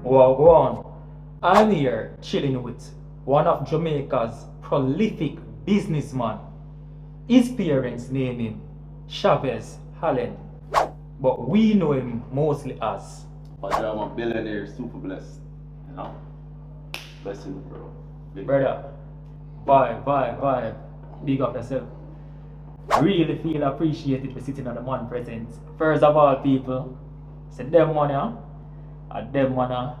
Well, go on. I'm here chilling with one of Jamaica's prolific businessmen. His parents name him Chavez Allen, but we know him mostly as PAJAMA, billionaire, super blessed. You know? Blessing, bro. Big brother. Bye. Big up yourself. Really feel appreciated for sitting on the man present. First of all, people, say them money, and them money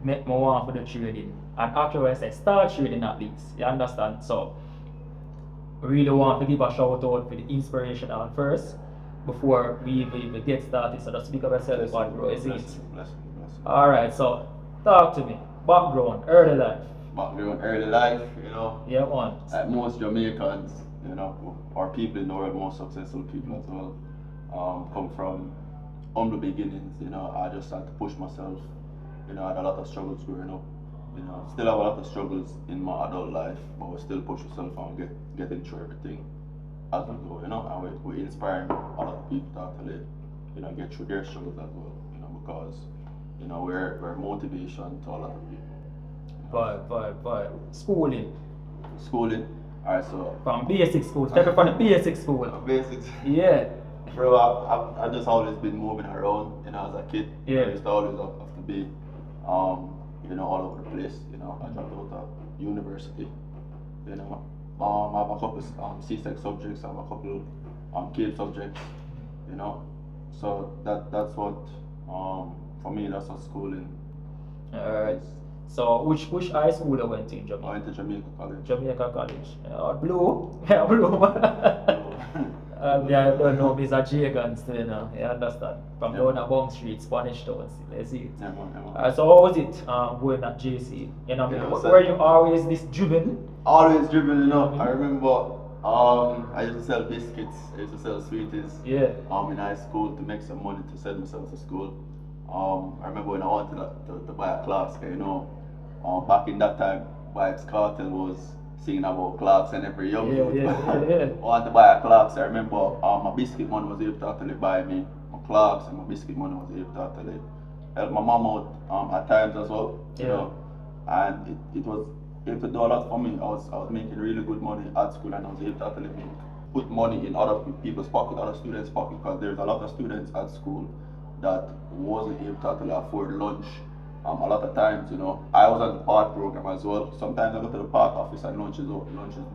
make me want for the trading. And after I say start trading at least. You understand? So really want to give a shout out for the inspirational first before we even get started. So just pick up yourself, bad bro, is it? blessing. Alright, so talk to me. Background, early life. Background, early life, you know. Yeah, man. Like most Jamaicans, you know, or people in the world, most successful people as well, come from humble beginnings, you know. I just had to push myself, you know. I had a lot of struggles growing up, you know. Still have a lot of struggles in my adult life, but we still push yourself and getting through everything as we go, you know. And we're inspiring a lot of people to actually, you know, get through their struggles as well, you know, because, you know, we're motivation to a lot of people. Bye. Schooling. Alright, so From basic school. Take it from the basic school. basics. Yeah. Bro, I just always been moving around, you know, as a kid. Yeah. I used to always have to be, you know, all over the place. You know, I dropped out of university. You know, I have a couple C-Sec subjects. I have a couple CAPE subjects. You know, so that's what for me that's what schooling. Alright. So which high school you went to in I Jamaica? went to Jamaica College. Jamaica College. Blue. Yeah, blue. Yeah, I don't know, Mr. Jagan still, you know. You understand? From Yeah. down at Bong Street, Spanish Town, let's see it. Yeah, man. So how was it going at JC? You know, Yeah, were you always this driven? Always driven, you know. I remember I used to sell biscuits, I used to sell sweeties. Yeah. In high school to make some money to send myself to school. I remember when I wanted to buy a class, you know, back in that time, Vibes Cartel was singing about clocks and every young youth. Yeah. I wanted to buy a clocks. I remember my biscuit money was able to actually buy me my clocks, and my biscuit money was able to actually help my mom out at times as well. You know, and it was able to do a lot for me. I was making really good money at school, and I was able to actually put money in other people's pocket, other students' pocket, because there's a lot of students at school that wasn't able to actually afford lunch. A lot of times, you know, I was on the part program as well. Sometimes I go to the park office and lunch is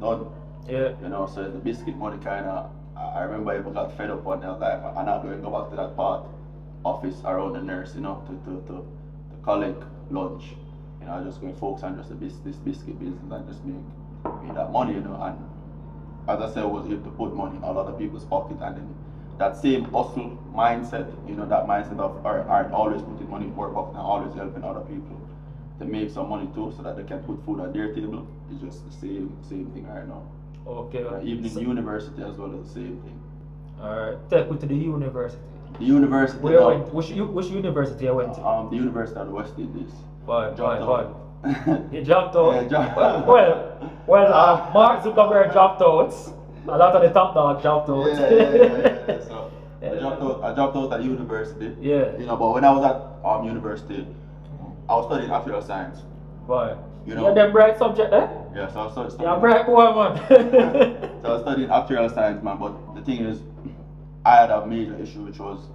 done. Yeah. You know, so the biscuit money kind of, I remember I even got fed up one day. I was like, I'm not going to go back to that part office around the nurse, you know, to collect lunch. You know, I was just going to focus on just this biscuit business and just make that money, you know. And as I said, I was able to put money in a lot of people's pocket, and then that same hustle mindset, you know, that mindset of always putting money in work pocket and always helping other people to make some money too, so that they can put food on their table, is just the same thing right now. Okay. Even in university as well, is the same thing. Alright. Take me to the university. The university. Where you went? Which university you went to? The University of the West Indies. Why? You dropped Yeah, out? dropped. Well, Mark Zuckerberg dropped out. A lot of the top dogs dropped out. Yeah. So I dropped out at university. Yeah. You know, but when I was at university, I was studying actuarial science. Why? You know. Yeah, them bright subject, eh? Yeah, so I was studying. Yeah, bright boy, man. So I was studying actuarial science, man. But the thing is, I had a major issue, which was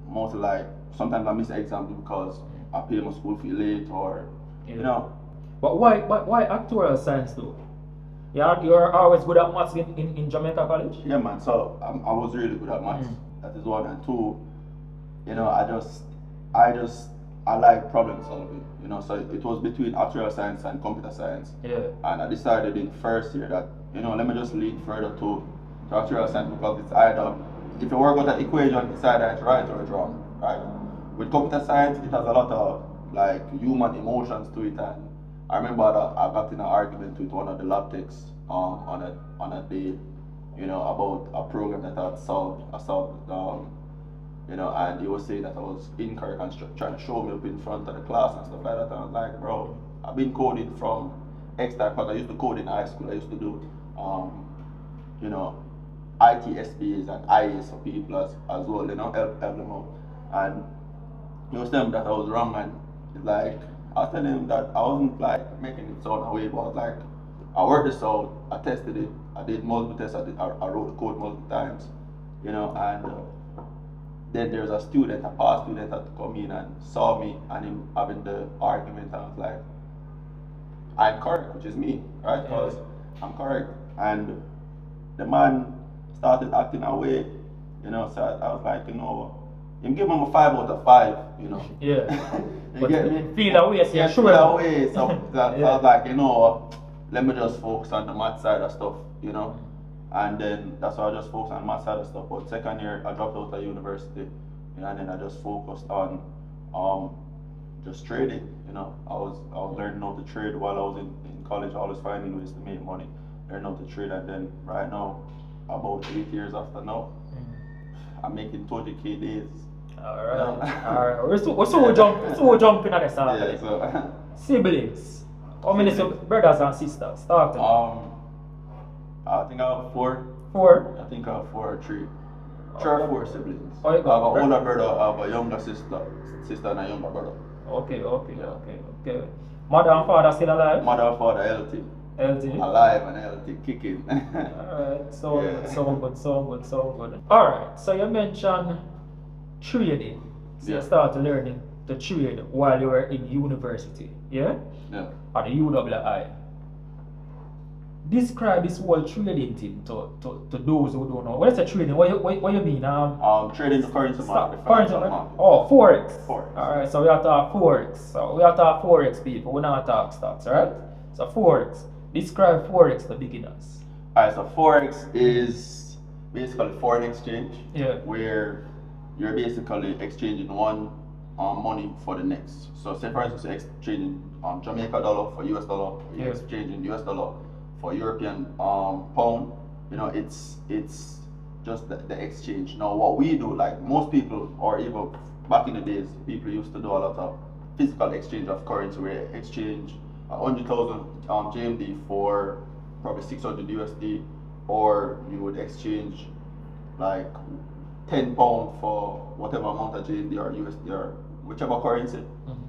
mostly like sometimes I miss exams because I pay my school fee late, or you know. But why actuarial science though? You're always good at maths in Jamaica College? Yeah, man. So I was really good at maths. That is one, and two, you know, I like problem solving. You know, so it was between actuarial science and computer science. Yeah. And I decided in first year that, you know, let me just lean further to actuarial science, because it's either, if you work with an equation, it's either it's right or it's wrong, right? With computer science, it has a lot of like human emotions to it, and I remember that I got in an argument with one of the lab techs on a day, you know, about a program that I solved, you know, and he was saying that I was incorrect and trying to show me up in front of the class and stuff like that. And I was like, bro, I've been coding from X time, because I used to code in high school. I used to do, you know, ITSBs and IAs for people as well, you know, help them out. And he was telling me that I was wrong, and like I was telling him that I wasn't like making it sound away, but I was like, I worked this out, I tested it, I did multiple tests, I wrote the code multiple times, you know, and then there's a student, a past student that come in and saw me and him having the argument, and I was like, I'm correct, which is me, right? Because I'm correct. And the man started acting away, you know, so I was like, you know, him give him a 5 out of 5, you know. Yeah. You But get me? feel away, so you're Yeah, sure. feel away. So that, Yeah. I was like, you know, let me just focus on the math side of stuff, you know. And then that's why I just focused on the math side of stuff. But second year, I dropped out of university, you know, and then I just focused on just trading, you know. I was learning how to trade while I was in college. I was finding ways to make money, learning how to trade, and then right now, about 8 years after now, I'm making 20K days. Alright. We're so jumping at the start. Yeah, so Siblings. How many brothers and sisters? Talk to me. I think I have 4. 4? I think I have 4 or 3. 3 or 4 siblings. Oh, you I have got an older brother, I have a younger sister and a younger brother. Okay. Mother and father still alive? Mother and father healthy. Healthy? Alive and healthy, kicking. Alright, so Yeah. so good. Alright, so you mentioned trading. So you Yeah. started learning to trade while you were in university, yeah? Yeah. At the UWI. Describe this whole trading thing to those who don't know. What is a trading? What you mean? Trading the currency market, the Currency financial market? market. Oh, Forex. Forex. Alright, so we are talking Forex. So we are talking Forex people. We not talk stocks, right? So Forex. Describe Forex to beginners. Alright, so Forex is basically foreign exchange. Yeah. Where you're basically exchanging one money for the next. So say for instance you're exchanging Jamaica dollar for US dollar, or you're exchanging US dollar for European pound. You know, it's just the exchange. Now what we do, like most people, or even back in the days, people used to do a lot of physical exchange of currency, where you exchange 100,000 JMD for probably 600 USD, or you would exchange like 10 pound for whatever amount of JMD or USD or whichever currency.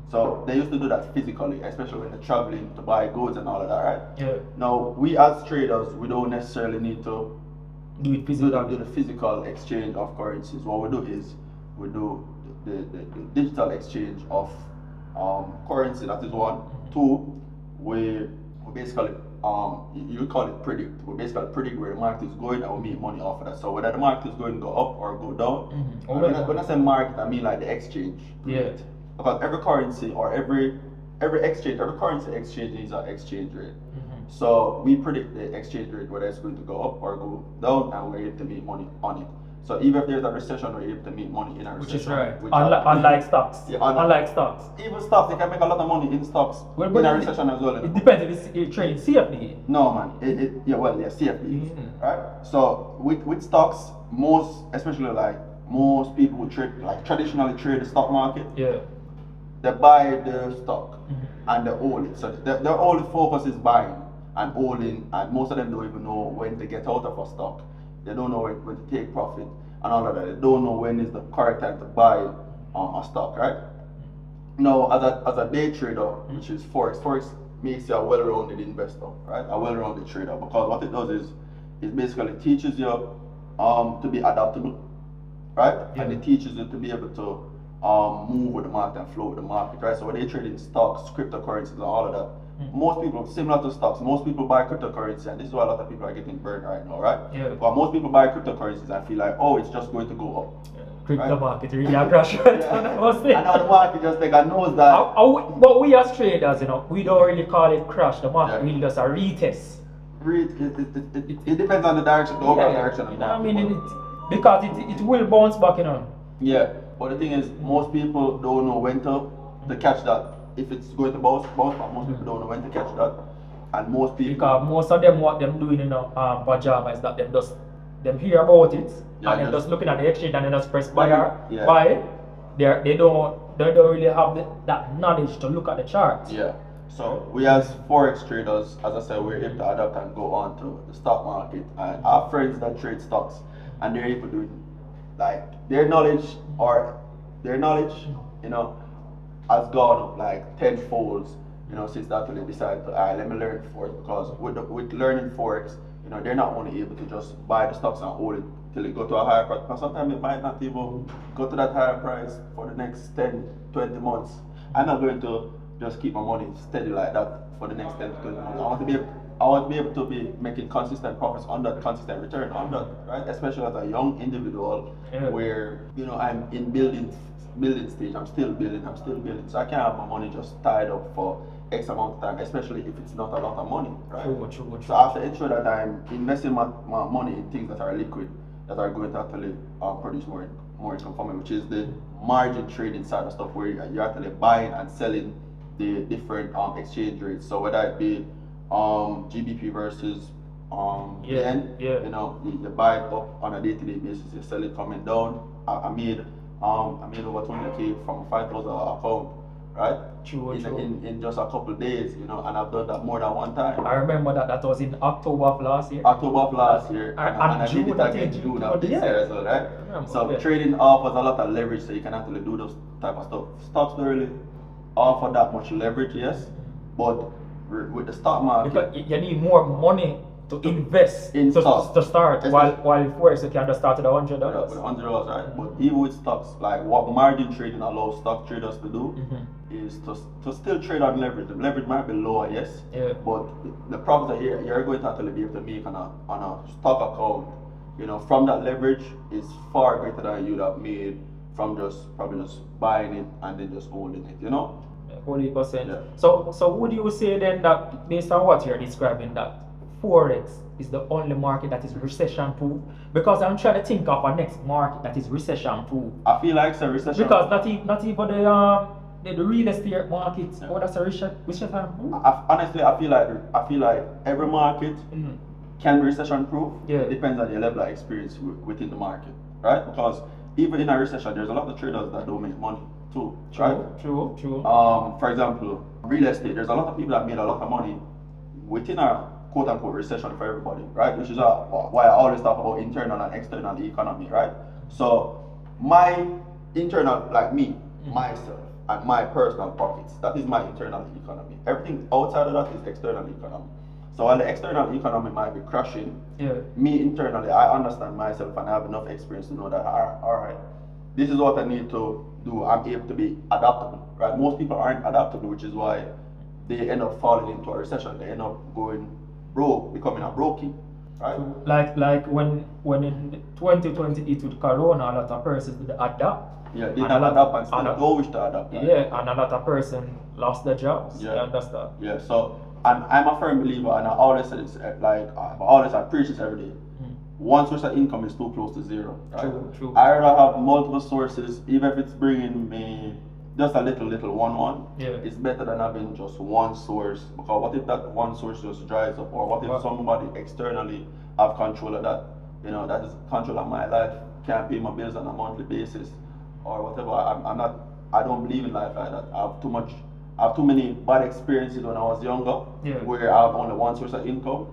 So they used to do that physically, especially when they're traveling to buy goods and all of that, right? Yeah. Now we as traders, we don't necessarily need to Do it physically. do the physical exchange of currencies. What we do is we do the digital exchange of currency. That is one. 2, we basically you call it predict. We basically predict where the market is going, and we make money off of that. So whether the market is going to go up or go down. When I say market, I mean like the exchange. Yeah. Because every currency or every currency exchange is an exchange rate. So we predict the exchange rate, whether it's going to go up or go down, and we're able to make money on it. So even if there's a recession, we're able to make money in a recession. Which is right. Unlike stocks. Yeah, unlike stocks. Even stocks, they can make a lot of money in stocks Well, in but a recession as well. It depends if it's trading CFD. No man, CFDs, right? So with stocks, especially most people who trade, like traditionally trade the stock market. Yeah. They buy the stock and they hold it. So their only focus is buying and holding, and most of them don't even know when to get out of a stock. They don't know when to take profit and all of that. They don't know when is the correct time to buy a stock, right? Now, as a day trader, which is Forex makes you a well-rounded investor, right? A well-rounded trader, because what it does is it basically teaches you to be adaptable, right? Yeah. And it teaches you to be able to move with the market and flow with the market, right? So when they trade in stocks, cryptocurrencies, and all of that, most people, similar to stocks, most people buy cryptocurrency, and this is why a lot of people are getting burned right now, right? Yeah. But most people buy cryptocurrencies and feel like, oh, it's just going to go up. Crypto Right. market really a crash right now. And now the market just take a nose that. But we as traders, we don't really call it crash. The market Yeah. really does a retest. It depends on the direction, the overall direction of the market. I mean, because it will bounce back, Yeah, but the thing is, most people don't know when to catch that. If it's going to bounce back, most people don't know when to catch that. And most people. Because most of them, what them doing in PAJAMA is that them hear about it, Yeah, and then just looking at the exchange and then just press buy. Yeah. Buy. They don't really have that knowledge to look at the chart. Yeah. So we as Forex traders, as I said, we're able to adapt and go on to the stock market. And I have friends that trade stocks, and they're able to do it. Like their knowledge, has gone up like 10 folds, you know, since that really decided to, alright, let me learn Forex, because with learning Forex, you know, they're not only able to just buy the stocks and hold it till it go to a higher price, because sometimes it might not even go to that higher price for the next 10, 20 months. I'm not going to just keep my money steady like that for the next 10 to 20 months. I want to be able to be making consistent profits on that, consistent return on that, right? Especially as a young individual, where, you know, I'm in building stage. I'm still building. So I can't have my money just tied up for X amount of time, especially if it's not a lot of money, right? True. So I have to ensure that I'm investing my money in things that are liquid, that are going to actually produce more income for me, which is the margin trading side of stuff, where you're actually buying and selling the different exchange rates. So whether it be GBP versus yen, you know, you buy it up on a day-to-day basis, you sell it coming down. I made over 20K from a 5,000 account, right? True. In just a couple of days, you know, and I've done that more than one time. I remember that was in October of last year. And I did it again in June of this year as well, right? So trading offers a lot of leverage, so you can actually do those type of stuff. Stocks don't really offer that much leverage, yes, but with the stock market, because you need more money to invest in stocks to start, while Forex you can just start at $100. With $100, right? But even with stocks, like what margin trading allows stock traders to do is to still trade on leverage. The leverage might be lower, yes, but the profit that you're going to actually be able to make on a stock account, you know, from that leverage is far greater than you'd have made from probably just buying it and then just holding it, you know. 40%. Yeah. So would you say then that, based on what you're describing, that Forex is the only market that is recession proof? Because I'm trying to think of a next market that is recession proof. I feel like it's a recession. Because not even the real estate market, that's a recession proof. Honestly, I feel like every market can be recession proof. It depends on your level of experience within the market, right? Because even in a recession, there's a lot of traders that don't make money too, right? True. For example, real estate. There's a lot of people that made a lot of money within a quote-unquote recession for everybody, right? Which is why I always talk about internal and external economy, right? So my internal, like me, myself, and my personal profits, that is my internal economy. Everything outside of that is external economy. So while the external economy might be crashing, me internally, I understand myself and I have enough experience to know that, all right, this is what I need to do. I'm able to be adaptable, right? Most people aren't adaptable, which is why they end up falling into a recession. They end up going broke, becoming a brokey, right? Like when in 2020 it with Corona, a lot of persons did adapt. Yeah, they didn't adapt and still don't wish to adapt. Right? Yeah, and a lot of person lost their jobs. You understand? Yeah, so and I'm a firm believer, and I always say this, I preach this every day. One source of income is too close to zero. Right? True. I rather have multiple sources, even if it's bringing me just a little one. It's better than having just one source, because what if that one source just dries up, or what if somebody externally have control of that? You know, that is control of my life, can't pay my bills on a monthly basis, or whatever. I don't believe in life like that. I have too many bad experiences when I was younger, where I have only one source of income.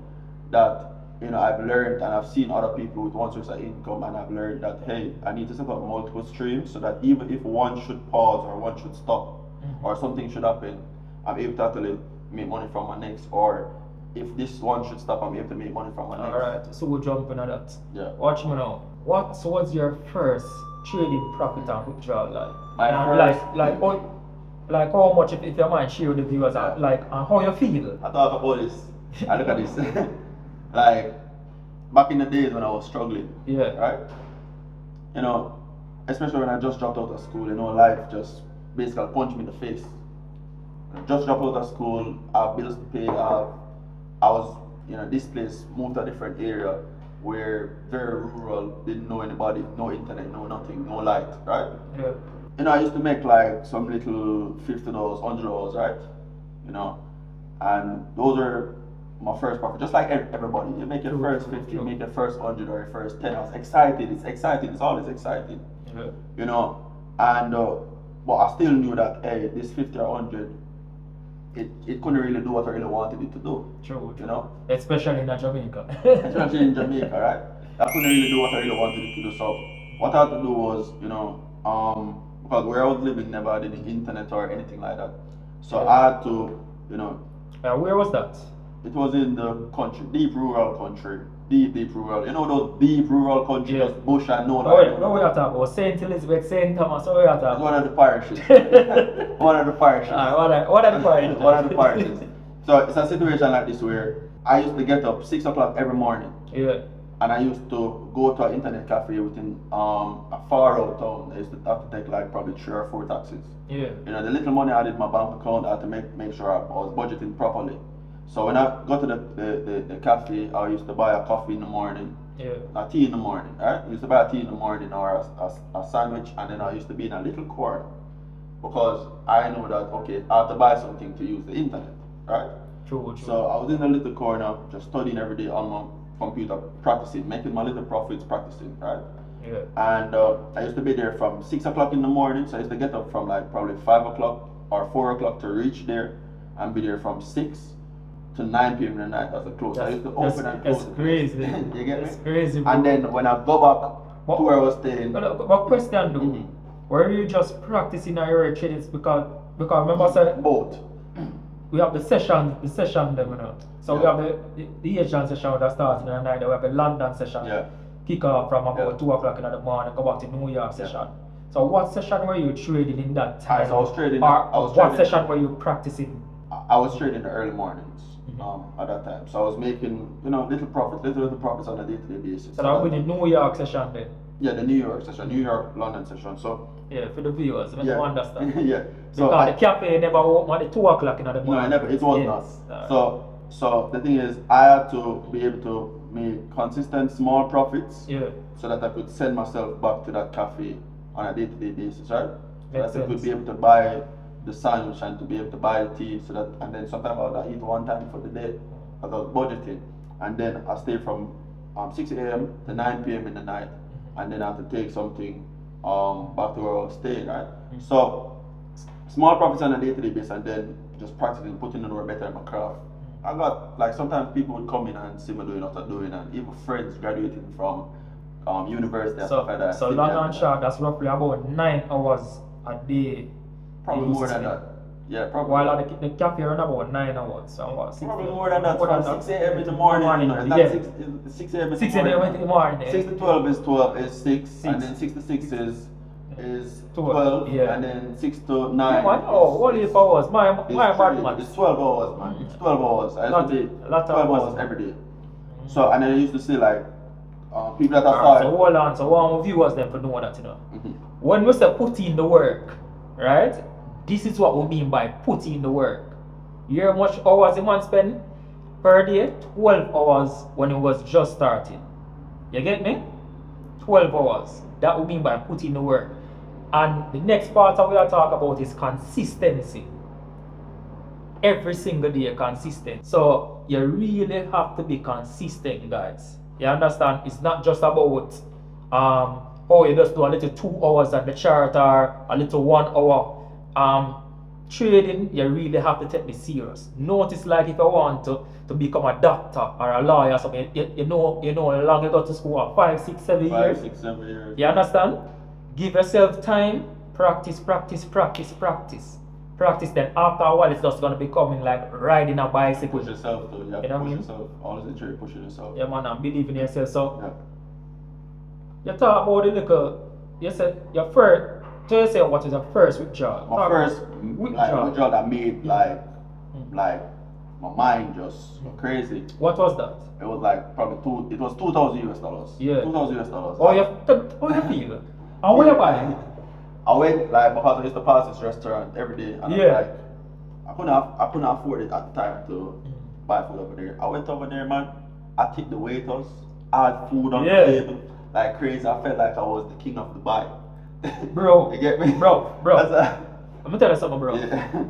That, you know, I've learned, and I've seen other people with one source of income, and I've learned that, hey, I need to set up multiple streams, so that even if one should pause or one should stop or something should happen, I'm able to actually make money from my next, or if this one should stop, I'm able to make money from my next. Alright, so we'll jump into that. Yeah. Watch me now. What was your first trading profit and withdrawal like? My first... Like how much, if you mind share with the viewers, like and how you feel? I thought about this. I look at this. Like back in the days when I was struggling, right? You know, especially when I just dropped out of school, you know, life just basically punched me in the face. I just dropped out of school, I have bills to pay, I was, you know, this place, moved to a different area where very rural, didn't know anybody, no internet, no nothing, no light, right? You know, I used to make like some little $50, $100, right? You know, and those are my first profit. Just like everybody, you make your first 50, you make your first 100 or your first 10. I was excited. It's exciting. It's always exciting. You know, and but I still knew that, hey, this 50 or 100, it couldn't really do what I really wanted it to do. True. You know, especially in Jamaica. Especially in Jamaica, right? I couldn't really do what I really wanted it to do. So what I had to do was, you know, because where I was living never had any internet or anything like that. So I had to, you know. Where was that? It was in the country, deep rural country. Deep rural. You know those deep rural countries, just bush and no light. No, we are talking about St. Elizabeth, St. Thomas, what we are talking It's about? one of the parishes. One of the parishes. What are the parishes? One of the parishes. So it's a situation like this where I used to get up 6 o'clock every morning. Yeah. And I used to go to an internet cafe within a far out town. I used to have to take like probably 3 or 4 taxis. Yeah. You know, the little money I had in my bank account, I had to make sure I was budgeting properly. So when I go to the cafe, I used to buy a coffee in the morning, a tea in the morning, right? I used to buy a tea in the morning or a sandwich, and then I used to be in a little corner because I know that, okay, I have to buy something to use the internet, right? True. So I was in a little corner, just studying every day on my computer, practicing, making my little profits, practicing, right? Yeah. And I used to be there from 6 o'clock in the morning, so I used to get up from like probably 5 o'clock or 4 o'clock to reach there and be there from 6 to 9 p.m. in the night as a close. I used to open and close. That's crazy. You get me? That's crazy, bro. And then when I go back to where I was staying. But question though, were you just practicing your tradings because remember I said both. We have the session them, you know. So we have the Asian session that starts in the night, we have the London session. Kick off from about 2 o'clock in the morning, go back to New York session. So what session were you trading in that time? So I was trading. What session were you practicing? I was trading in the early mornings at that time. So I was making, little profits on a day-to-day basis. So that would be the New York session then? Yeah, the New York session, New York, London session. So yeah, for the viewers, I don't understand. Yeah. So because the cafe never opened at 2 o'clock in the morning. No, it was not. So the thing is, I had to be able to make consistent small profits. Yeah. So that I could send myself back to that cafe on a day-to-day basis, right? So Makes that I could sense. be able to buy the sandwich and to be able to buy the tea, so that, and then sometimes I would eat one time for the day as I was budgeting, and then I stay from 6 a.m. to 9 p.m. in the night, and then I have to take something back to where I was staying, right? So small profits on a day-to-day basis, and then just practicing putting in work better in my craft. I got, like, sometimes people would come in and see me doing what I'm doing, and even friends graduating from university and stuff like that. So long and short, that's roughly about 9 hours a day. Probably more than that. Yeah, probably. While at the cafe run about 9 hours. So what? Probably more than that. From 6 a.m. in the morning. Yeah. 6 a.m. in the 6 a.m. in the morning. 6 to 12 is 6, and then 6 to 6 is 12, yeah. and then 6 to 9. Only 4 hours. My bad. It's 12 hours, man. It's 12 hours. I used to be 12 hours every day. So, and then I used to see like people that are so hold on. So one of viewers then for know that, When we say put in the work, right? This is what we mean by put in the work. You hear how much hours a man spend per day? 12 hours when it was just starting. You get me? 12 hours. That we mean by put in the work. And the next part that we are talking about is consistency. Every single day consistent. So you really have to be consistent, guys. You understand? It's not just about you just do a little 2 hours on the chart or a little 1 hour. Trading, you really have to take it serious. Notice, like, if you want to become a doctor or a lawyer or something, you know how long you go to school, 5, 6, 7 years. 5, 6, 7 years. You understand? Give yourself time, practice. Then after a while, it's just gonna be coming like riding a bicycle. Push yourself though. You have to push yourself. Always in trade, pushing yourself. Yeah, man, and believe in yourself. So yeah. You talk about the little. You said your first. So you say what is your first withdrawal? My first withdrawal that made like my mind just crazy. What was that? It was like probably it was $2,000 US. Yeah. $2,000 US. Oh, you feel? And where you buy? I went like because I used to pass this restaurant every day, and I was like, I couldn't afford it at the time to buy food over there. I went over there, man. I tipped the waiters. I had food on the table like crazy. I felt like I was the king of Dubai. Bro, you get me? Bro. I'm gonna tell you something, bro. Yeah.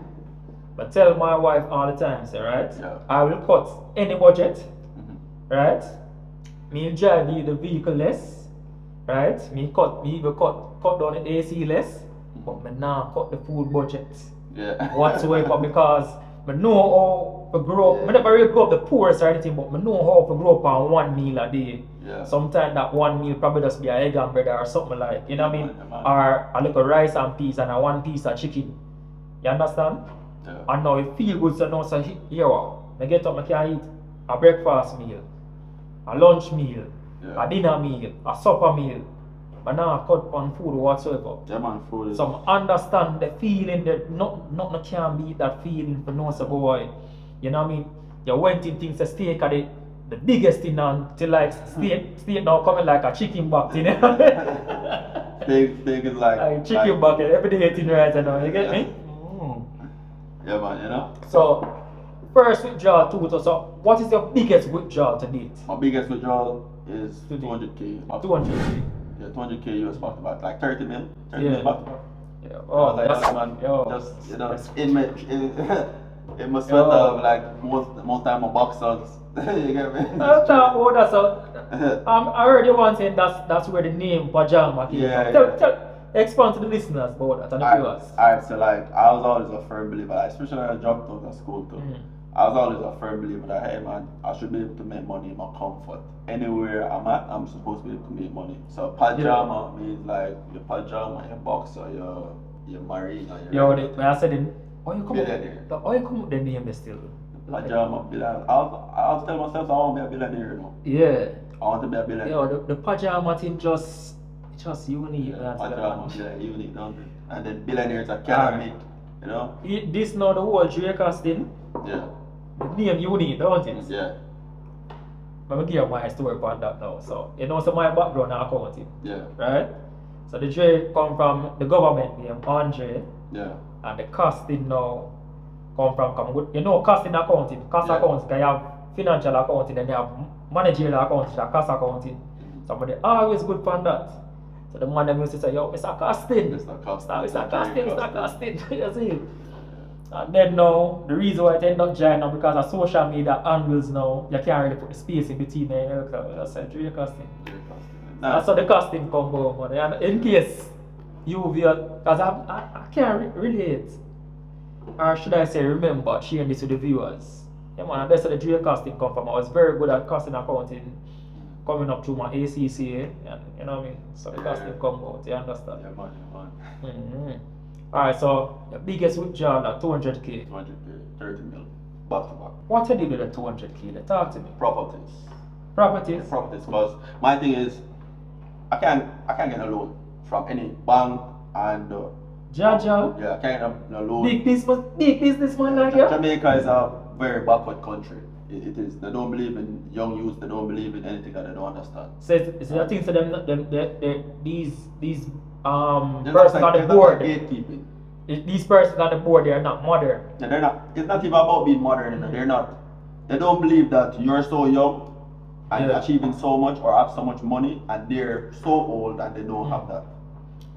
But tell my wife all the time, say, right? Yeah. I will cut any budget, right? Me drive you the vehicle less, right? Me even cut down the AC less, but me now cut the food budget. Yeah. Whatsoever, because I know how to grow up. I never really grow up the poorest or anything, but I know how to grow up on 1 meal a day. Yeah. Sometimes that 1 meal probably just be a egg and bread or something like, you know what I mean? Yeah, man. Or a little rice and peas and a 1 piece of chicken. You understand? Yeah. And now it feel good, so now so here what? I get up, I can eat a breakfast meal, a lunch meal, a dinner meal, a supper meal. But now I cut on food whatsoever. Yeah, man, food is... So I understand the feeling that nothing can beat that feeling for no so boy. You know what I mean? You went in things to steak at the biggest thing until like steak now coming like a chicken bucket, you know? steak is like chicken bucket, every day eating right now, you get me? Yeah, man, you know? So first withdrawal to so what is your biggest withdrawal to date? My biggest withdrawal is 200k. 200k. Yeah, 200k US back to back, like 30 mil. 30 Yeah. mil back to back. Yeah. Oh, like, that's man, yo. just, you know, it must sweat up like most time my boxers. You get me? That's I heard you once saying that's where the name PAJAMA came from. Tell, expand to the listeners about that and the viewers. Alright, so like I was always a firm believer, like, especially when I dropped out of school too. I was always a firm believer that, hey man, I should be able to make money in my comfort. Anywhere I'm at, I'm supposed to be able to make money. So PAJAMA means like your pajama, your boxer, your marine, or your... Yo, when I said it, how you come billionaire. up the name still? PAJAMA billionaire. I was telling myself I want to be a billionaire, you know. Yeah. I want to be a billionaire. Yo, the PAJAMA thing just unique. Yeah, PAJAMA, yeah, unique, don't it? And then billionaires academy, you know. This now the whole dreycosting. Yeah. The name unique, don't it? Yeah. Let me give you my story about that now. So, you know, so my background in accounting. Yeah. Right? So the Dre come from the government name, Andre. Yeah. And the costing now come from, you know, costing accounting. Cost accounting, you have financial accounting, then you have managerial accounting, cost accounting. Somebody always good for that. So the man them used to say, yo, Mr. Costing. Mr. Costing. Mr. Costing. You see? And then now, the reason why I end up joining now because of social media angles now, you can't really put the space in between there. I said, dreycosting. That's how the costing come home. And in case you view, because I can't relate, or should I say remember, sharing this with the viewers. Yeah man, and that's where the dreycosting come from. I was very good at costing accounting coming up through my ACCA, and you know what I mean? So the costing come out, you understand? Yeah man. Alright, so the biggest withdrawal at 200k. 200k, 30 mil, back to back. What you did with the 200k? Talk to me. Properties. Properties? Yeah, properties, because my thing is, I can't get a loan from any bank and Jaja? yeah, I can't get a loan. Big businessman like you? Jamaica is a very backward country. It is. They don't believe in young youth. They don't believe in anything that they don't understand. So I think so these They're persons on the board. Gatekeeping. These persons on the board, they are not modern. Yeah, they're not. It's not even about being modern. They're not. They don't believe that you're so young and achieving so much or have so much money, and they're so old and they don't have that.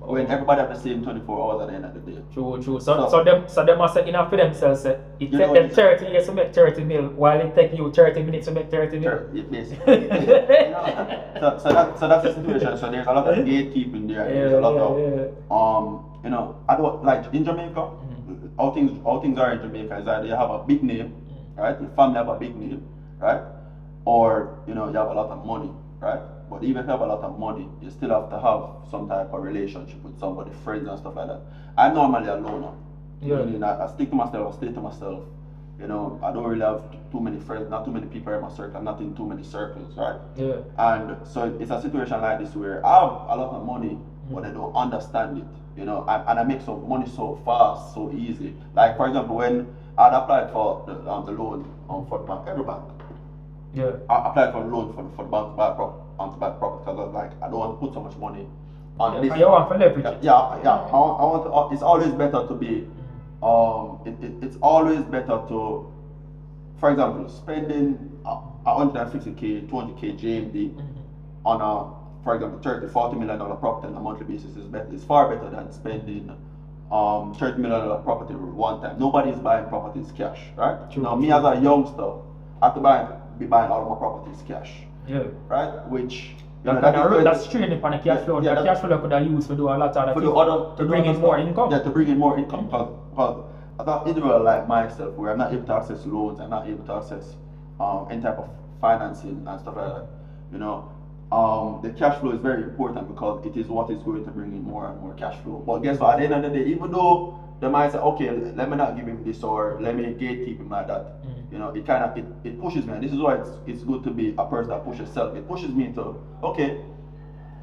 When everybody have the same 24 hours at the end of the day. True. So them must say enough for themselves. It take them 30 years to make 30 mil, while it take you 30 minutes to make 30 mil. Basically. You know, so that's the situation. So there's a lot of gatekeeping there. There's a lot of you know, I don't like in Jamaica. How things are in Jamaica is that you have a big name, right? Your family have a big name, right? Or you know, you have a lot of money, right? But even if you have a lot of money, you still have to have some type of relationship with somebody, friends and stuff like that. I'm normally a loner. Yeah. You know, I stick to myself, I stay to myself. You know, I don't really have too many friends, not too many people in my circle, I'm not in too many circles, right? Yeah. And so it's a situation like this where I have a lot of money, but I don't understand it. You know, and I make some money so fast, so easy. Like for example, when I'd applied for the loan for the bank, every bank. Yeah. I applied for a loan for the bank to buy property because I was like, I don't want to put so much money on this. You want to leverage it. Yeah. I want to, it's always better to be, it's always better to, for example, spending 150k, 200k JMD on a, for example, $30-40 million property on a monthly basis is better. It's far better than spending $30 million property one time. Nobody's buying properties cash, right? True. Now me as a youngster, I have to be buying all of my properties cash. Yeah. Right? Which that's training for the cash flow. The cash flow could have used to do a lot of other things. To bring in more income. Yeah, to bring in more income. Because as an individual like myself, where I'm not able to access loans, I'm not able to access any type of financing and stuff like that, you know, the cash flow is very important because it is what is going to bring in more and more cash flow. But guess what? At the end of the day, even though they might say, okay, let me not give him this or let me gatekeep him like that, you know, it pushes me. And this is why it's good to be a person that pushes self. It pushes me to, okay,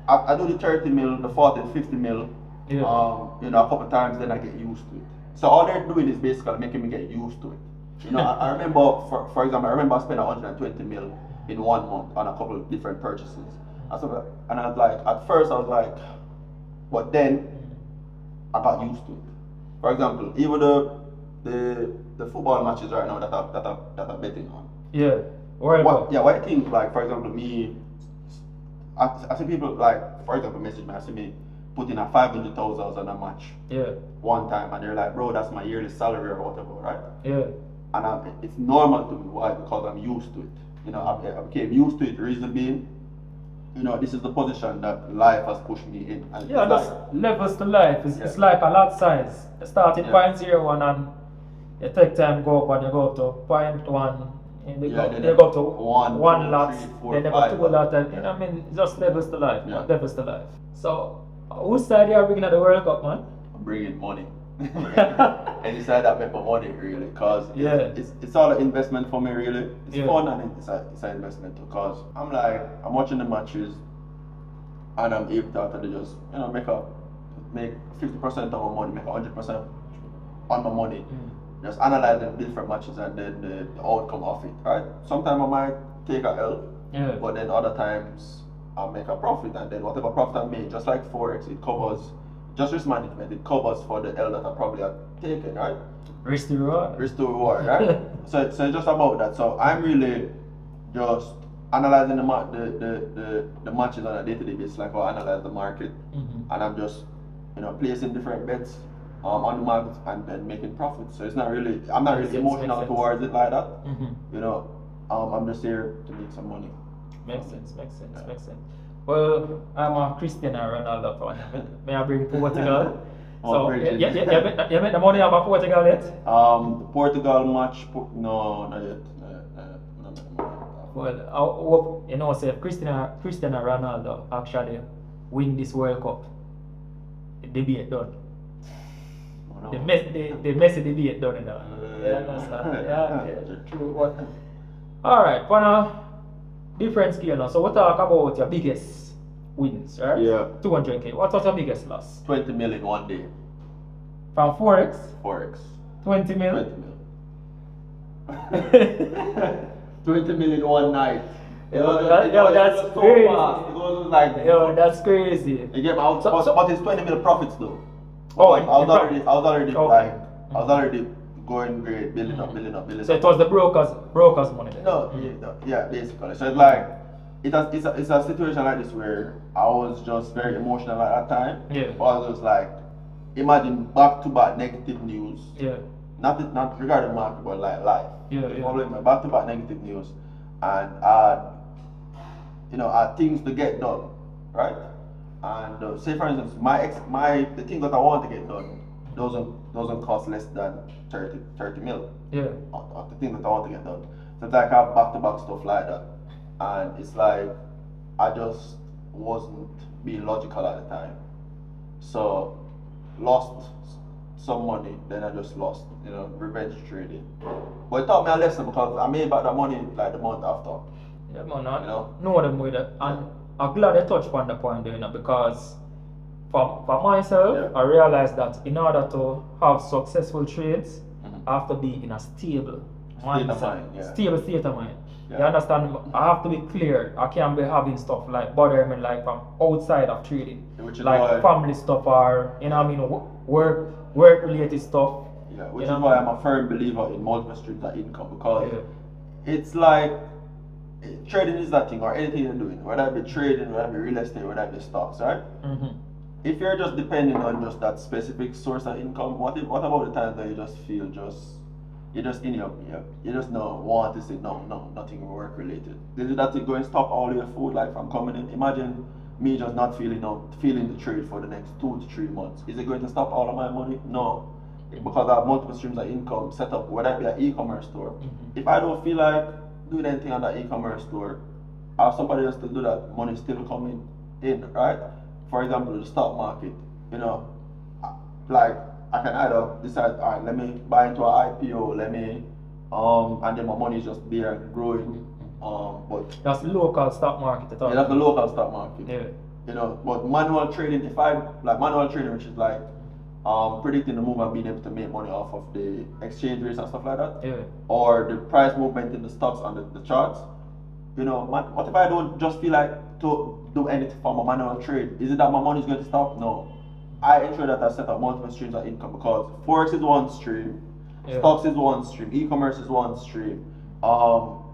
I do the 30 mil, the 40, 50 mil, you know, a couple of times, then I get used to it. So all they're doing is basically making me get used to it. You know, I remember, for example, I remember I spent 120 mil in 1 month on a couple of different purchases. And I was like, at first I was like, but then I got used to it. For example, even the football matches right now that I'm betting on. Yeah. What do you think, like, for example, I see people, like, for example, message me, I see me put in a 500,000 on a match. Yeah. One time, and they're like, bro, that's my yearly salary or whatever, right? Yeah. And it's normal to me. Why? Because I'm used to it. You know, I became used to it. Reason being, you know, this is the position that life has pushed me in. And yeah, that's levels to life. It's like a lot size. You start at 0.01 and you take time go up and you go up to 0.1. And they go up to one lot, then they go to 2 lot, and you know what I mean, just levels to life, man. Levels to life. So, whose side you are bringing at the World Cup, man? I'm bringing money. Any side I make my money, really, because it's all an investment for me, really. It's fun and it's an investment too, because I'm watching the matches and I'm able to actually just, you know, make 50% of my money, make 100% on my money. Just analyzing different matches and then the outcome of it, right? Sometimes I might take a L, but then other times I make a profit, and then whatever profit I make, just like Forex, it covers, just risk management, it covers for the L that I probably have taken, right? Risk to reward. Risk to reward, right? So it's just about that. So I'm really just analyzing the matches on a day-to-day basis, like I analyze the market, and I'm just, you know, placing different bets on the market and then making profits. So it's not really, I'm not really emotional towards it like that. You know, I'm just here to make some money. Makes sense. Well, I'm a Cristiano Ronaldo fan. May I bring Portugal? So you made the money about Portugal yet? The Portugal match, no, not yet. Well, I hope, you know, say if Cristiano Ronaldo actually win this World Cup, the debate done. No. The Messi debate done, you know. True. Alright, on a different scale now. So we talk about your biggest wins, right? Yeah. 200k. What was your biggest loss? 20 million one day. From Forex? Forex. 20 mil? 20 mil. 20 million one night. That's crazy. That's crazy. You get my but it's 20 mil profits though. Oh, I was already going great, building up. So it was the brokers money then? No, yeah, basically. So it's like it's a situation like this where I was just very emotional at that time. Yeah. But I was like, imagine back-to-back negative news. Yeah. Not regarding market, but like life. Following my back-to-back negative news, and you know, I had things to get done, right? And say for instance, the things that I want to get done doesn't cost less than 30 mil. Yeah. Of the things that I want to get done. So it's like I have back-to-back stuff like that, and it's like I just wasn't being logical at the time. So lost some money, then I just lost, you know, revenge trading. But it taught me a lesson because I made back that money like the month after. Yeah, man, know them with it. And I'm glad they touched on the point there, you know, because for myself, I realized that in order to have successful trades, I have to be in a stable mindset. Stable state of mind. You understand? I have to be clear. I can't be having stuff like bother me like from outside of trading. Like family stuff or, you know what I mean, work related stuff. Yeah, which is why I'm a firm believer in multiple streams of income, because it's like trading is that thing, or anything you're doing, whether it be trading, whether it be real estate, whether it be stocks, right? If you're just depending on just that specific source of income, what about the times that you just feel you just don't want to say no, nothing work related. Is that it going to stop all your food like from coming in? Imagine me just not feeling the trade for the next 2 to 3 months. Is it going to stop all of my money? No. because I have multiple streams of income set up, whether it be an e-commerce store. Mm-hmm. If I don't feel like doing anything on that e-commerce store, I have somebody else to do that, money still coming in, right? For example, the stock market, you know, like I can either decide, all right, let me buy into an IPO, let me, and then my money is just there and growing. But that's the local stock market at all. yeah, that's the local stock market. Yeah. You know, but manual trading, if I like manual trading, which is like predicting the move and being able to make money off of the exchange rates and stuff like that, Yeah. or the price movement in the stocks on the charts. You know, what if I don't just feel like to do anything for my manual trade? Is it that my money is going to stop? No. I ensure that I set up multiple streams of income because Forex is one stream, stocks is one stream, e-commerce is one stream,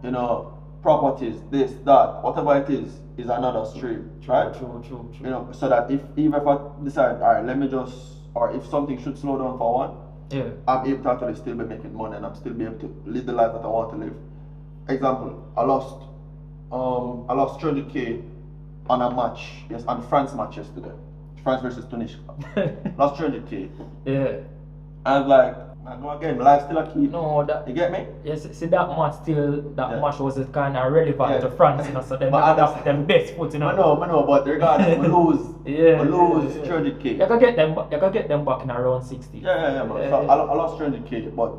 you know, properties, this, that, whatever it is another stream, right? True. You know, so that even if I decide, all right, let me just, or if something should slow down for one, I'm able to actually still be making money and I'm still be able to live the life that I want to live. Example, I lost 300k on a match, yes, on France match yesterday. France versus Tunisia. Lost 300k. Yeah. And like, I go again, life still a key. No, that you get me? yes, see that match still match was kind of relevant Yeah. to France, you know, so they But have them best foot, you know. I know, but regardless, we lose. Yeah, We lose yeah. 300k. You can get them back in around 60. Yeah, man. So I lost 300k, but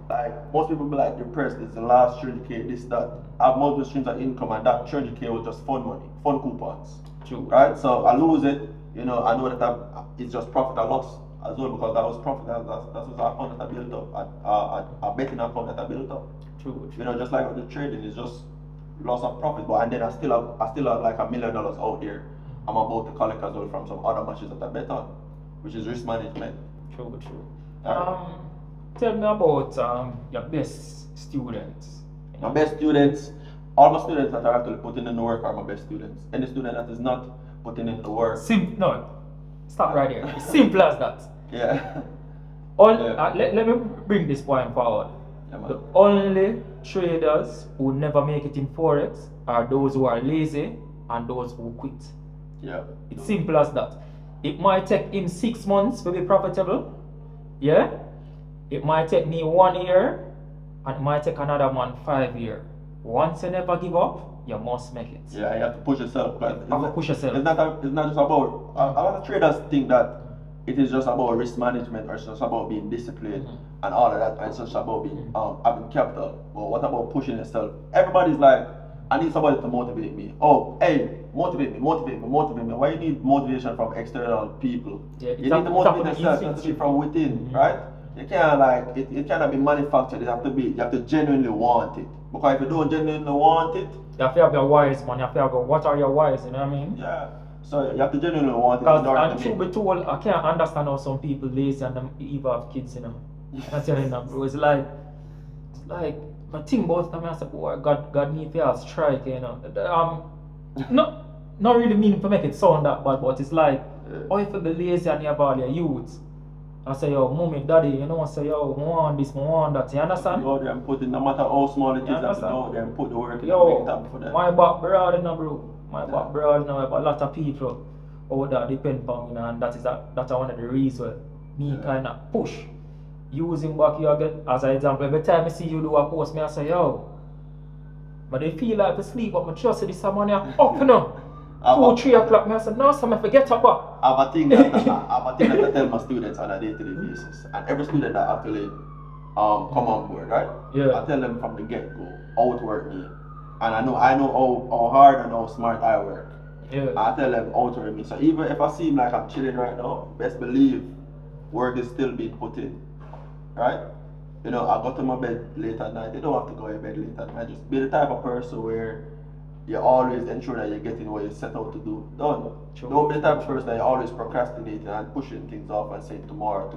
like most people be like depressed. It's the last 300k, this, that. I have multiple streams of income, and that 300k was just fun money, fun coupons. True. Right? So I lose it. You know, I know that it's just profit and loss as well because that was profit. That was an account that I built up, a betting account that I built up. True. You know, just like with the trading, it's just loss of profit. But and then I still have like $1 million out there. I'm about to collect as well from some other matches that I bet on, which is risk management. True. Alright. Tell me about your best students. My best students, all my students that are actually putting in the work are my best students. Any student that is not putting in the work. Stop right here. It's simple as that. Yeah. Let me bring this point forward. Yeah, man. The only traders who never make it in Forex are those who are lazy and those who quit. Yeah. It's simple as that. It might take him 6 months to be profitable. Yeah? It might take me 1 year and it might take another man 5 years. Once you never give up, you must make it. Yeah, you have to push yourself. You have to push yourself. It's not just about, a lot of traders think that it is just about risk management or it's just about being disciplined and all of that and it's just about being having capital. But what about pushing yourself? Everybody's like, I need somebody to motivate me. Oh, hey, motivate me. Why you need motivation from external people? Yeah, you need to motivate yourself. It has to be from within, right? You can't like it cannot be manufactured. You have to genuinely want it. Because if you don't genuinely want it, you have to have your whys, man. You have to have what are your whys, you know what I mean? Yeah. So you have to genuinely want it. And truth be told, I can't understand how some people lazy and them even have kids, you know. I'm telling you, bro. It's like I think about them. I say, boy, God need to have strike, you know. Not really meaning to make it sound that bad, but it's like, oh, if you be lazy and you have all your youth. I say, yo, mommy, daddy, you know, I say, yo, I want this, I want that. You understand? Go out there and put it, no matter how small it is, you have to go out there and put the work in and make it happen for them. My back broad, you know, bro. My back broad, you know, a lot of people out there depend on, you know, and that's one of the reasons me kind of push. Using back you again as an example, every time I see you do a post, I say, yo, but they feel like to sleep, but I trust this money up, you know. 2, 3 o'clock, I say, no, so I forget about. I have a thing that I tell my students on a day-to-day basis, and every student that actually come on board, right? Yeah. I tell them from the get-go how to work me, and I know how hard and how smart I work. Yeah. I tell them how to work me. So even if I seem like I'm chilling right now, best believe work is still being put in, right? You know, I go to my bed late at night. You don't have to go to bed late at night. Just be the type of person where you always ensure that you're getting what you set out to do done. True. Don't be the type of person that you're always procrastinating and pushing things off and saying tomorrow,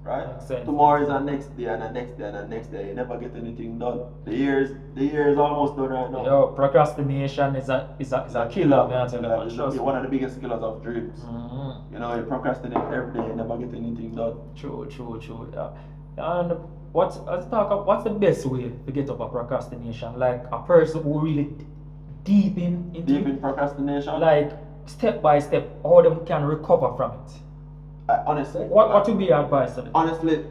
right? Exactly. Tomorrow is the next day and the next day and the next day. You never get anything done. The year is almost done right now. Yo, procrastination is a killer, man. I tell you, It's one of the biggest killers of dreams. You know, you procrastinate every day, you never get anything done. True. Yeah. And what's the best way to get over procrastination? Like a person who really deep in procrastination? Like step by step, how them can recover from it. honestly. What would be your advice to them? Honestly,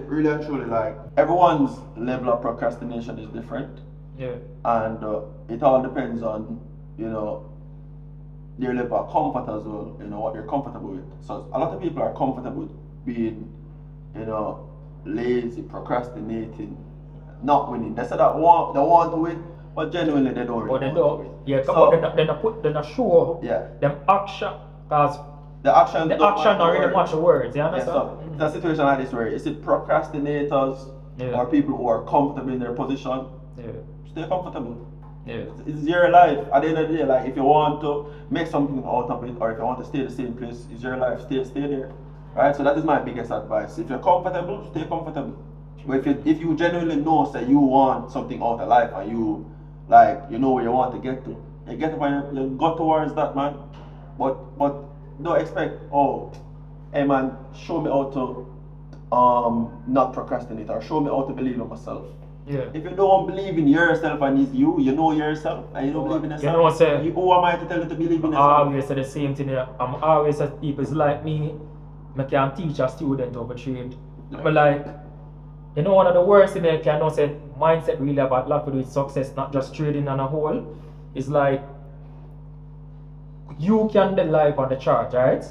really and truly, like everyone's level of procrastination is different, Yeah. and it all depends on their level of comfort as well. What they're comfortable with. So a lot of people are comfortable with being, lazy, procrastinating, not winning. They say that they want to win, but genuinely they don't But really they want to don't. win. Yeah. So, They not show. Yeah. Them action, cause the action the don't action match don't really words. match the words. You Yeah, understand? so it's a situation like this where is it procrastinators Yeah. or people who are comfortable in their position? Yeah. Stay comfortable. Yeah. It's your life. At the end of the day, like if you want to make something out of it, or if you want to stay the same place, it's your life. Stay there, right? So that is my biggest advice. If you're comfortable, stay comfortable. But if you genuinely know that you want something out of life and you know where you want to get to, you get up and you go towards that, man. But don't expect, hey man, show me how to not procrastinate, or show me how to believe in myself. Yeah. If you don't believe in yourself and it's you know yourself and you don't believe in yourself, You know what I'm saying? who am I to tell you to believe in I yourself? always say the same thing. I'm always say people like me, I can teach a student over trade. Yeah. But like, one of the worst things I can say mindset really have a lot to do with success, not just trading on a whole. Is like you can be live on the chart, right?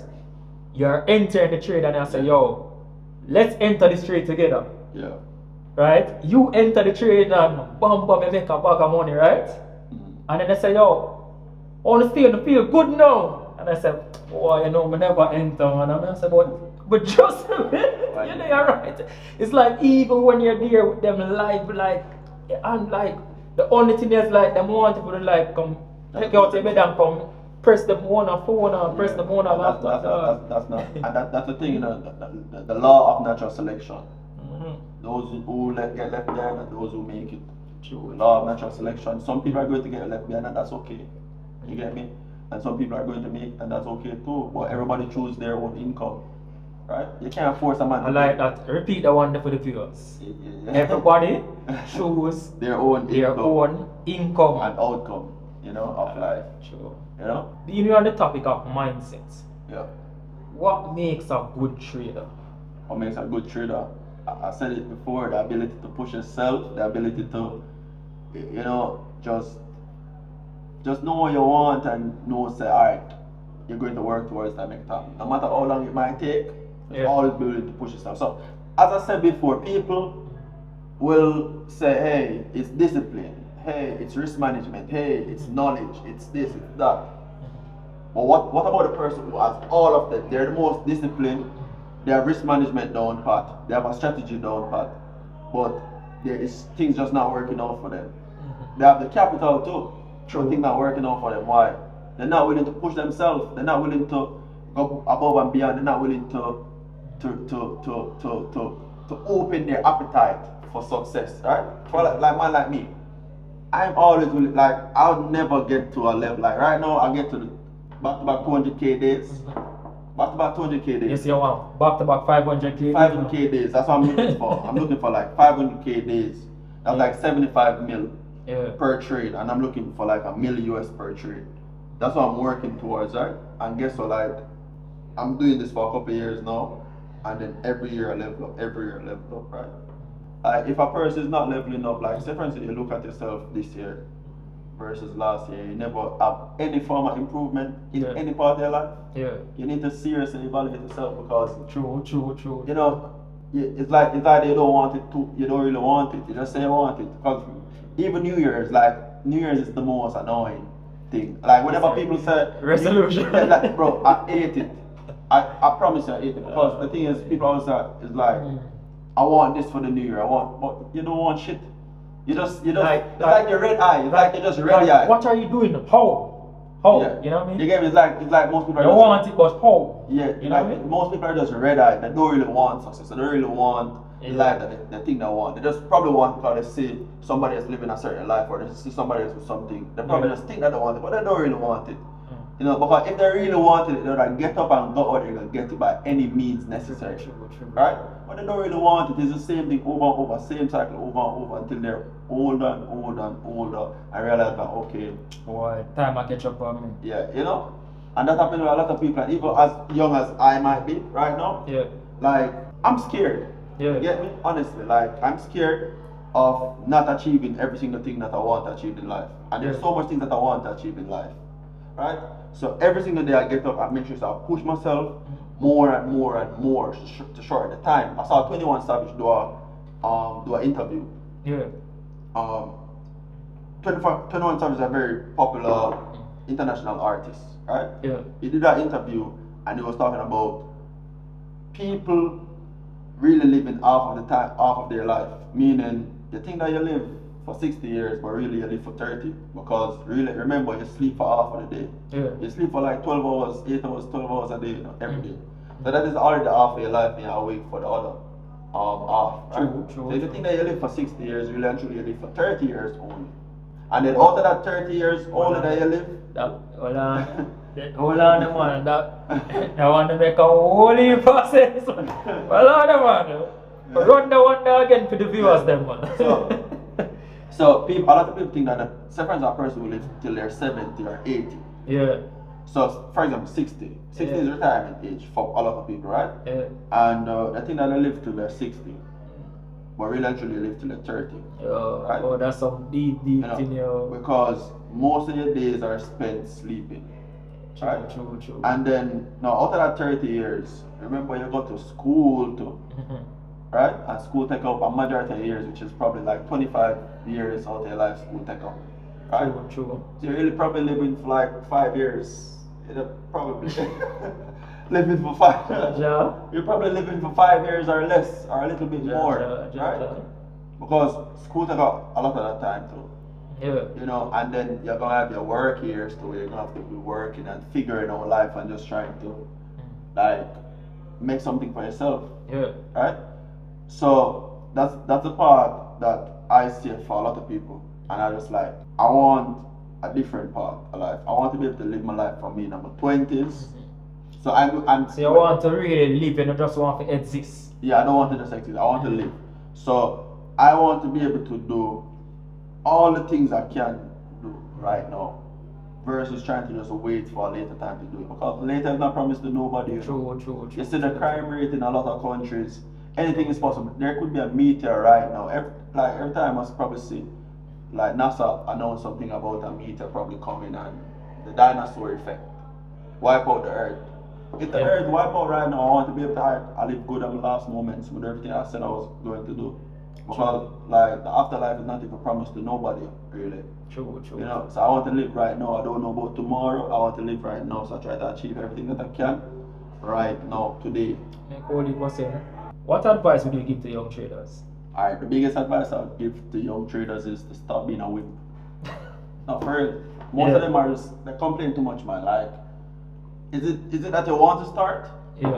You're entering the trade and I say, yo, let's enter this trade together. Yeah. Right? You enter the trade and bam, you make a bag of money, right? And then they say, yo, I want to stay on the field good now. And I said, boy, I never enter. And I said, but just a minute, you're right. It's like even when you're there with them live, and the only thing is them want people to come take out your bed and come press the phone and press the phone on laptop. That's not, and that's the thing, the law of natural selection. Those who get left behind and those who make it. True. Law of natural selection. Some people are going to get left behind and that's okay. You get me? And some people are going to make it and that's okay too. But everybody choose their own income. Right? You can't force a man to I like that. Repeat that one for the viewers. Yeah. Everybody choose their own income and outcome, of life. True. Being on the topic of mindset. Yeah. What makes a good trader? What makes a good trader? I said it before, the ability to push yourself, the ability to, just know what you want and know, say, alright, you're going to work towards that next time. No matter how long it might take, always be willing to push yourself. So, as I said before, people will say, hey, it's discipline, hey, it's risk management, hey, it's knowledge, it's this, it's that. But what about the person who has all of that? They're the most disciplined. They have risk management down pat. They have a strategy down pat. But there is things just not working out for them. They have the capital too. Sure, things not working out for them. Why? They're not willing to push themselves. They're not willing to go above and beyond. They're not willing to open their appetite for success. Right? For like man like me, I'm always willing. I'll never get to a level. Like right now, I get to the back-to-back 200k days. Back-to-back 200k days. Yes, you want back-to-back 500k. 500k days. That's what I'm looking for. I'm looking for 500k days. That's 75 mil per trade, and I'm looking for $1 million US per trade. That's what I'm working towards, right? And guess what? I'm doing this for a couple of years now, and then every year I level up, right? If a person is not leveling up, say for instance, you look at yourself this year versus last year, you never have any form of improvement in any part of your life. Yeah. You need to seriously evaluate yourself because true. It's like you don't want it too. You don't really want it. You just say you want it because even New Year's is the most annoying thing. Whenever people say resolution, bro, I hate it. I promise you, I hate it because the thing is, people always say is I want this for the New Year. But you don't want shit. You just it's like your red eye. It's like you're just red eye. What are you doing? How? Yeah. You know what I mean? You get me? It's like most people. You want it, but how? Yeah. You know what I mean? Most people are just red eye. They don't really want success. They don't really want the life that they think they want. They just probably want because they see somebody else living a certain life, or they see somebody else with something. They probably just think that they want it, but they don't really want it. Because if they really wanted it, they'll get up and go out there and get it by any means necessary. Right? But they don't really want it. It's the same thing over and over, same cycle over and over until they're older and realize that, okay. Boy, time I catch up on me. Yeah, And that happened with a lot of people, and even as young as I might be right now. Yeah. Like, I'm scared. Yeah. You get me? Honestly, like, I'm scared of not achieving every single thing that I want to achieve in life. And there's Yeah. so much things that I want to achieve in life. Right? So every single day I get up, I make sure I push myself more and more and more to shorten the time. I saw 21 Savage do an interview. Yeah. 21 Savage is a very popular international artist, right? Yeah. He did that interview and he was talking about people really living half of their life. Meaning, you think that you live for 60 years, but really you live for 30. Because really, remember, you sleep for half of the day. Yeah. You sleep for like 12 hours, 8 hours, 12 hours a day, you know, every day. So that is already half of your life and you're awake for the other half. Right? True, So if you think that you live for 60 years, really and truly you live for 30 years only. And then out of that 30 years only that you live, Hold on, man. That want to make a whole heap process. Hold on, man. Run the one there again for the viewers, them, man. So a lot of people think that say for example, a person will live till they're 70 or 80. Yeah. So for example, 60. 60 is retirement age for a lot of people, right? Yeah. And I think that they live till they're 60. But really actually live till they're 30. Right? Oh, that's some deep thing, yo. Because most of your days are spent sleeping. Right? True. And then now out of that 30 years, remember you go to school too. Right? And school take up a majority of years, which is probably like 25 years out of your life school take up. Right? True. So you're really probably living for like 5 years. You're probably living for 5 years. Yeah. You're probably living for 5 years or less, or a little bit more. Right? Because school take up a lot of that time too. Yeah. You know, and then you're gonna have your work years too. You're gonna have to be working and figuring out life and just trying to like make something for yourself. Yeah. Right? So that's the part that I see for a lot of people, and I just like I want a different part of life. I want to be able to live my life from me in my 20s. So I'm. So you want to really live, you don't just want to exist. Yeah, I don't want to just exist. I want to live. So I want to be able to do all the things I can do right now, versus trying to just wait for a later time to do it. Because later is not promised to nobody. True. You see the crime rate in a lot of countries. Anything is possible. There could be a meteor right now. Every time I probably see, like NASA announced something about a meteor probably coming and the dinosaur effect. Wipe out the earth. If the earth wipe out right now, I want to be able to live good at my last moments with everything I said I was going to do. Because like the afterlife is not even promised to nobody, really. True. You know, so I want to live right now. I don't know about tomorrow. I want to live right now, so I try to achieve everything that I can right now, today. What advice would you give to young traders? Alright, the biggest advice I would give to young traders is to stop being a whip. Not for real. Most of them are just, they complain too much, man. Like, is it that you want to start? Yeah.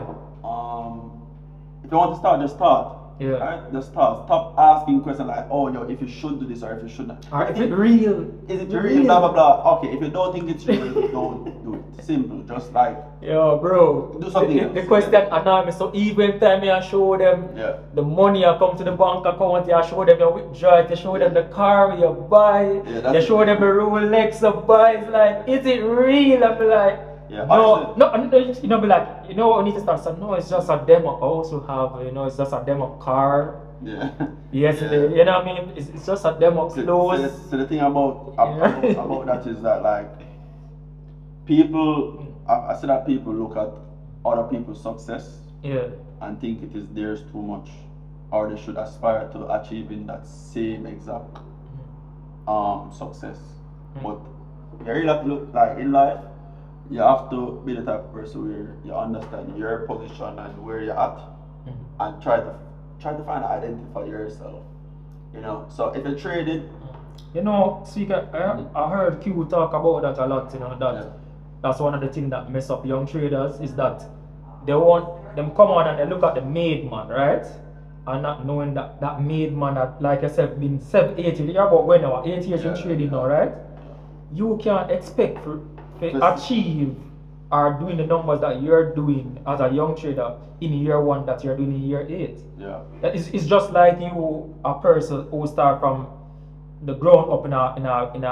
If you want to start, just start. Yeah. Right? Just start. Stop asking questions like, oh, yo, if you should do this or if you should not. Is it real? Is it real? Blah blah blah. Okay, if you don't think it's real, don't do it. Simple. Just like. Yo, bro. Do something else. The question anonymous. So even time I show them the money I come to the bank account, I show them your withdrawal, I show them the car you buy, you show them the Rolex you buy. It's like, is it real? I'm like, no, you know, be like, you know what we need to start. So no, it's just a demo. I also have, you know, it's just a demo car. Yeah. Yesterday, you know what I mean? It's just a demo clothes. So the thing about that is that like people, I see that people look at other people's success and think it is theirs too much, or they should aspire to achieving that same exact success. But you really have to look like in life. You have to be the type of person where you understand your position and where you're at, and try to find an identity for yourself. You know, so if you're trading, you know, speaker, I heard Q talk about that a lot. You know that's one of the things that mess up young traders is that they want them come on and they look at the made man, right? And not knowing that made man that, like I said, been 7, 8 years. You're about when now 8 years in trading now, right? You can't expect to achieve or doing the numbers that you're doing as a young trader in year 1 that you're doing in year 8. Yeah. It's just like you, a person who start from the ground up in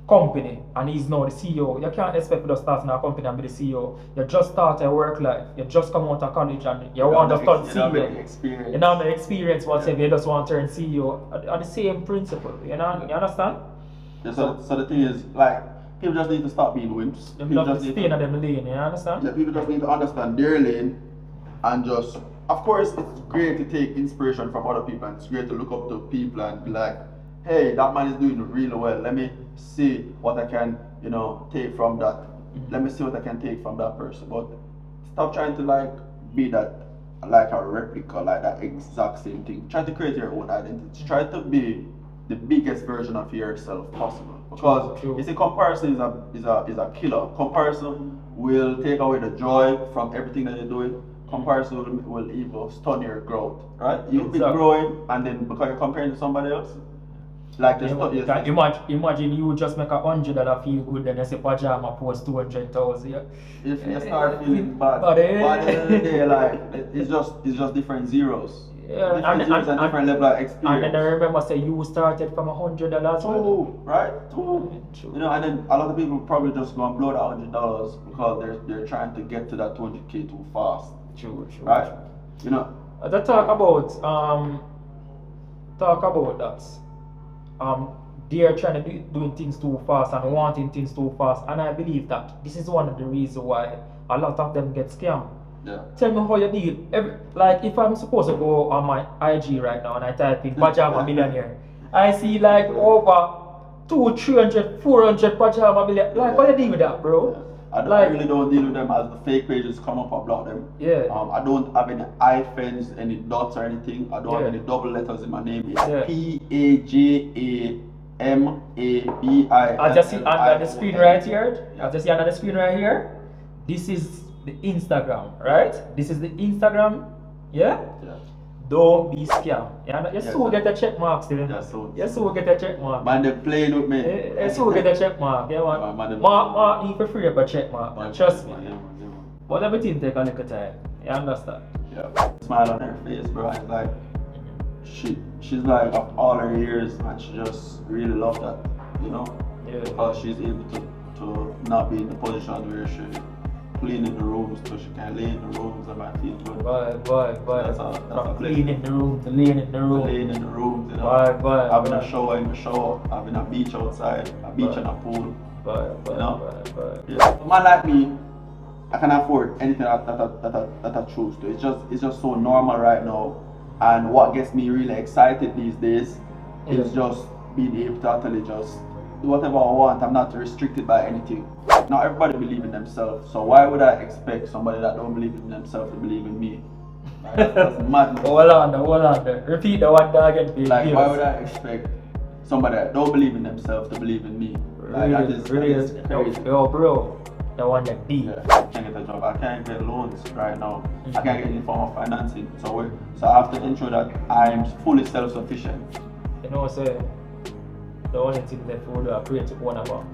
company and he's now the CEO. You can't expect to just start in a company and be the CEO. You just start a work life. You just come out of college and you want to start CEO. You don't have the experience whatsoever. You just want to turn CEO. At the same principle. You understand? Yeah, so the thing is, like, people just need to stop being wimps. People just need to stay in them lane. You understand? Yeah, people just need to understand their lane and just. Of course, it's great to take inspiration from other people and it's great to look up to people and be like, hey, that man is doing really well. Let me see what I can, take from that. Let me see what I can take from that person. But stop trying to like be that like a replica, like that exact same thing. Try to create your own identity. Try to be the biggest version of yourself possible. Because you see, comparison is a killer. Comparison will take away the joy from everything that you're doing. Comparison will even stun your growth, right? You'll be growing, and then because you're comparing to somebody else, like imagine you just make $100 feel good, then you say Pajama post 200,000. If you start feeling bad, by the end of the day, like it's just different zeros. Yeah, different zeros and different level of experience. And then I remember say you started from $100. Two, right? Two. And then a lot of people probably just go and blow that $100 because they're trying to get to that 200K too fast. True. Right? To talk about that. They're trying to doing things too fast and wanting things too fast, and I believe that this is one of the reasons why a lot of them get scammed. Yeah. Tell me how you deal. Like if I'm supposed to go on my IG right now and I type in Pajama Millionaire, I see like over 200, 300, 400 Pajama Millionaire. Like how you deal with that, bro? Yeah. I really don't deal with them as the fake pages come up, I block them. Yeah. I don't have any hyphens, any dots or anything. I don't have any double letters in my name. It's PAJAMABI. I just see under the screen right here. I just see under the screen right here. This is the Instagram, right? This is the Instagram. Yeah? Don't be scammed. You still get a check mark still. You still get a check mark. Man, they're playing with me. You still get a check mark. Yeah, man. Mark you for free a check mark, man. Trust me. But everything take a little time. You understand? Yeah. Smile on her face, bro. It's like she's like of all her years, and she just really loved that, Yeah. Because she's able to not be in the position where she cleaning the rooms so she can lay in the rooms and might feel good. Boy. From cleaning the room to laying in the room. Laying in the rooms, Boy. Having a shower in the shower, having a beach outside, a beach and a pool. Boy. Yeah. A man like me, I can afford anything that I choose to. It's just so normal right now. And what gets me really excited these days is just being able to actually just do whatever I want. I'm not restricted by anything. Now everybody believes in themselves, so why would I expect somebody that don't believe in themselves to believe in me? Right? That's mad. Hold on there. Repeat the one that again, please. Like, why would I expect somebody that don't believe in themselves to believe in me? Like, that is crazy. Yo, bro, that one that deep. Yeah, I can't get a job. I can't get loans right now. I can't get any form of financing. So I have to ensure that I'm fully self-sufficient. So the only thing that we do is create one about.